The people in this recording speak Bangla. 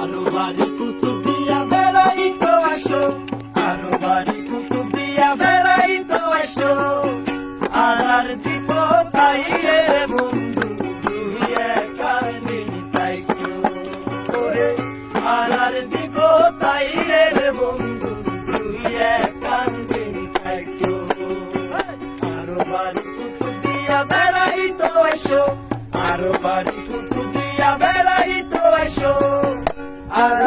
আরো বাড়ি কুতুব দিয়া বেড়াইতো আসো, আরো বাড়ি কুতুব দিয়া বেড়াইতো আসো। আর দিব তাই রে বন্ধু দুই একার দিন তাইতো করে। আর দিব তাই রে বন্ধু দুই একার দিন তাইতো। আরো বাড়ি কুতুব দিয়া বেড়াইতো আসো, আরো বাড়ি কুতুব দিয়া বেড়াইতো আসো। আর